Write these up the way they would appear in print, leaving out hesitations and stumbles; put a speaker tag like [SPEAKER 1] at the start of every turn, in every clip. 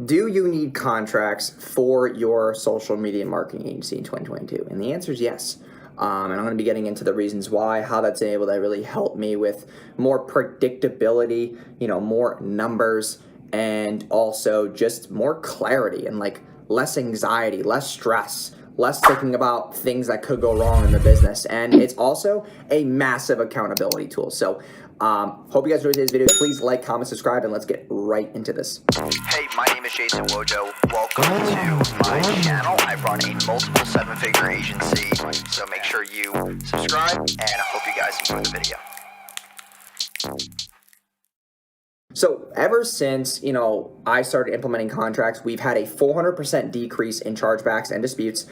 [SPEAKER 1] Do you need contracts for your social media marketing agency in 2022? And the answer is yes. And I'm going to be getting into the reasons why, how that's able to really help me with more predictability, more numbers, and also just more clarity and like less anxiety, less stress, less thinking about things that could go wrong in the business. And it's also a massive accountability tool. So hope you guys enjoyed today's video. Please like, comment, subscribe, and let's get right into this.
[SPEAKER 2] Hey, my name is Jason Wojo. Welcome to my channel. I run a multiple seven-figure agency, so make sure you subscribe, and I hope you guys enjoy the video.
[SPEAKER 1] So ever since, I started implementing contracts, we've had a 400% decrease in chargebacks and disputes.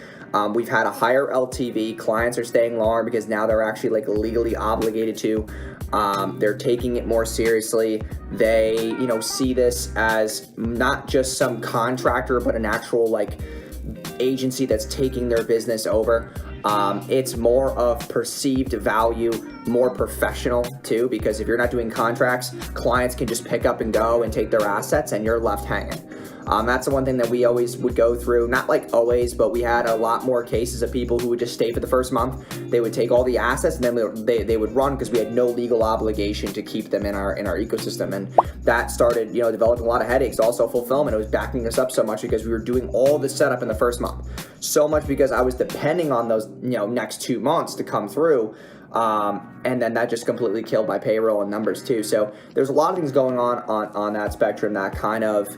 [SPEAKER 1] We've had a higher LTV. Clients are staying longer because now they're actually like legally obligated to. They're taking it more seriously. They, see this as not just some contractor, but an actual like agency that's taking their business over. It's more of perceived value, more professional too, because if you're not doing contracts, clients can just pick up and go and take their assets and you're left hanging. That's the one thing that we always would go through, not like always, but we had a lot more cases of people who would just stay for the first month. They would take all the assets and then they would run because we had no legal obligation to keep them in our ecosystem. And that started, developing a lot of headaches. Also fulfillment, it was backing us up so much because we were doing all the setup in the first month. So much because I was depending on those, next 2 months to come through. And then that just completely killed my payroll and numbers too. So there's a lot of things going on that spectrum that kind of,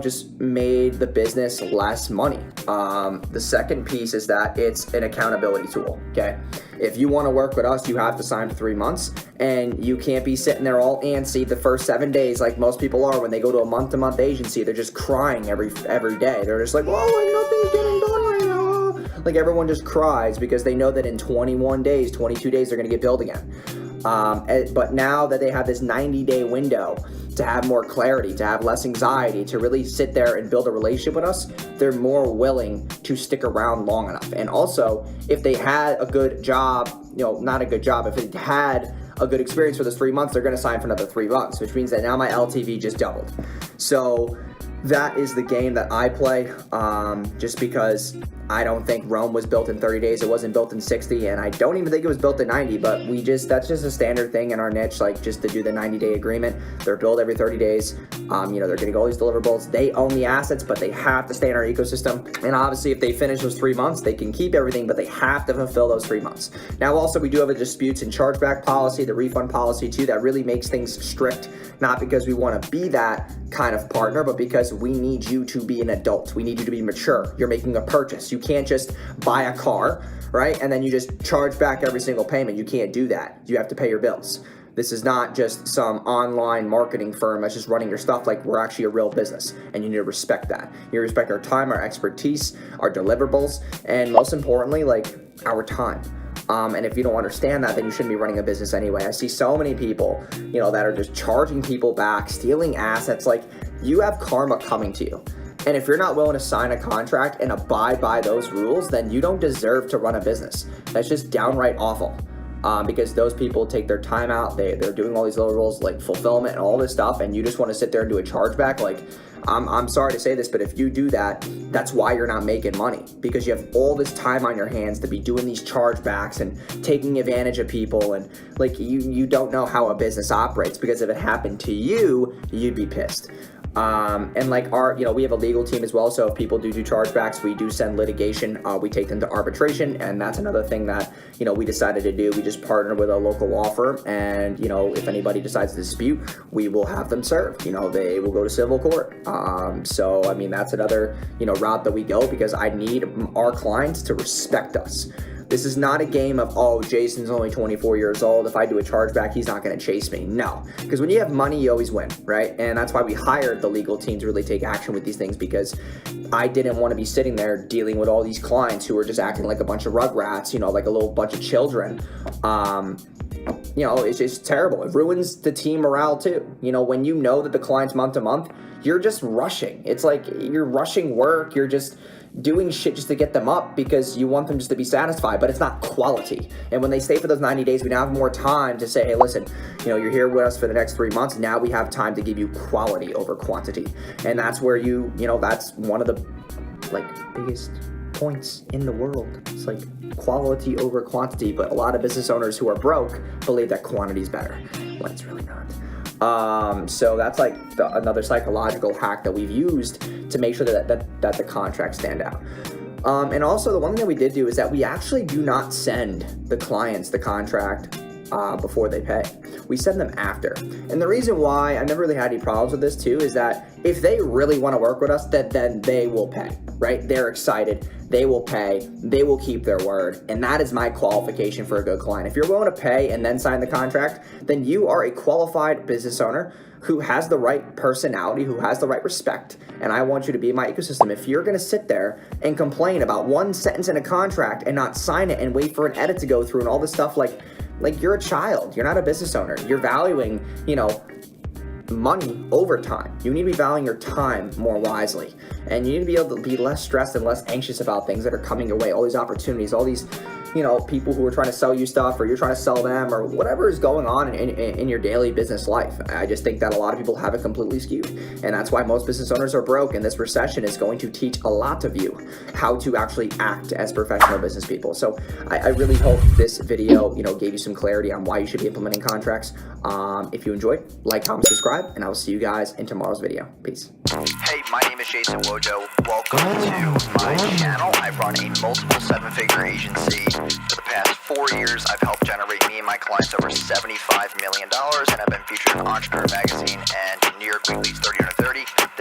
[SPEAKER 1] just made the business less money. The second piece is that it's an accountability tool, okay? If you want to work with us, you have to sign for 3 months, and you can't be sitting there all antsy the first 7 days like most people are when they go to a month-to-month agency. They're just crying every day. They're just like, oh, nothing's getting done right now. Like everyone just cries because they know that in 21 days, 22 days, they're going to get billed again. But now that they have this 90-day window to have more clarity, to have less anxiety, to really sit there and build a relationship with us, they're more willing to stick around long enough. And also, if they had a good job, not a good job, if they had a good experience for those 3 months, they're going to sign for another 3 months, which means that now my LTV just doubled. So that is the game that I play, just because I don't think Rome was built in 30 days. It wasn't built in 60, and I don't even think it was built in 90, but that's just a standard thing in our niche, like just to do the 90-day agreement. They're billed every 30 days. They're getting all these deliverables. They own the assets, but they have to stay in our ecosystem. And obviously, if they finish those 3 months, they can keep everything, but they have to fulfill those 3 months. Now, also, we do have a disputes and chargeback policy, the refund policy too, that really makes things strict, not because we want to be that kind of partner, but because we need you to be an adult. We need you to be mature. You're making a purchase. You can't just buy a car, right? And then you just charge back every single payment. You can't do that. You have to pay your bills. This is not just some online marketing firm that's just running your stuff. Like, we're actually a real business, and you need to respect that. You respect our time, our expertise, our deliverables, and most importantly, like, our time. And if you don't understand that, then you shouldn't be running a business anyway. I see so many people, that are just charging people back, stealing assets. Like, you have karma coming to you. And if you're not willing to sign a contract and abide by those rules, then you don't deserve to run a business. That's just downright awful. Because those people take their time out, they're doing all these little rules like fulfillment and all this stuff, and you just want to sit there and do a chargeback. Like, I'm sorry to say this, but if you do that, that's why you're not making money, because you have all this time on your hands to be doing these chargebacks and taking advantage of people, and like you don't know how a business operates, because if it happened to you, you'd be pissed. And like we have a legal team as well. So if people do chargebacks, we do send litigation. We take them to arbitration, and that's another thing that, we decided to do. We just partner with a local law firm, and, if anybody decides to dispute, we will have them served. They will go to civil court. So, I mean, that's another, route that we go, because I need our clients to respect us. This is not a game of, oh, Jason's only 24 years old. If I do a chargeback, he's not going to chase me. No, because when you have money, you always win, right? And that's why we hired the legal team to really take action with these things, because I didn't want to be sitting there dealing with all these clients who were just acting like a bunch of rugrats, like a little bunch of children. It's just terrible. It ruins the team morale too. When you know that the client's month to month, you're just rushing. It's like you're rushing work. You're just doing shit just to get them up because you want them just to be satisfied, but it's not quality. And when they stay for those 90 days, we now have more time to say, hey, listen, you're here with us for the next 3 months. Now we have time to give you quality over quantity. And that's where that's one of the biggest points in the world. It's like quality over quantity, but a lot of business owners who are broke believe that quantity is better when it's really not. So that's another psychological hack that we've used to make sure that the contracts stand out. And also the one thing that we did do is that we actually do not send the clients the contract before they pay. We send them after. And the reason why I've never really had any problems with this too is that if they really want to work with us, then they will pay, right? They're excited. They will pay. They will keep their word. And that is my qualification for a good client. If you're willing to pay and then sign the contract, then you are a qualified business owner who has the right personality, who has the right respect, and I want you to be in my ecosystem. If you're going to sit there and complain about one sentence in a contract and not sign it and wait for an edit to go through and all this stuff, like you're a child. You're not a business owner. You're valuing, money over time. You need to be valuing your time more wisely, and you need to be able to be less stressed and less anxious about things that are coming your way, all these opportunities, all these people who are trying to sell you stuff, or you're trying to sell them, or whatever is going on in your daily business life. I just think that a lot of people have it completely skewed, and that's why most business owners are broke, and this recession is going to teach a lot of you how to actually act as professional business people. So I really hope this video gave you some clarity on why you should be implementing contracts. If you enjoyed, like, comment, subscribe, and I will see you guys in tomorrow's video. Peace.
[SPEAKER 2] Hey, my name is Jason Wojo. Welcome to my channel. I run a multiple seven-figure agency. For the past 4 years, I've helped generate me and my clients over $75 million, and I've been featured in Entrepreneur Magazine and New York Weekly's 30 Under 30.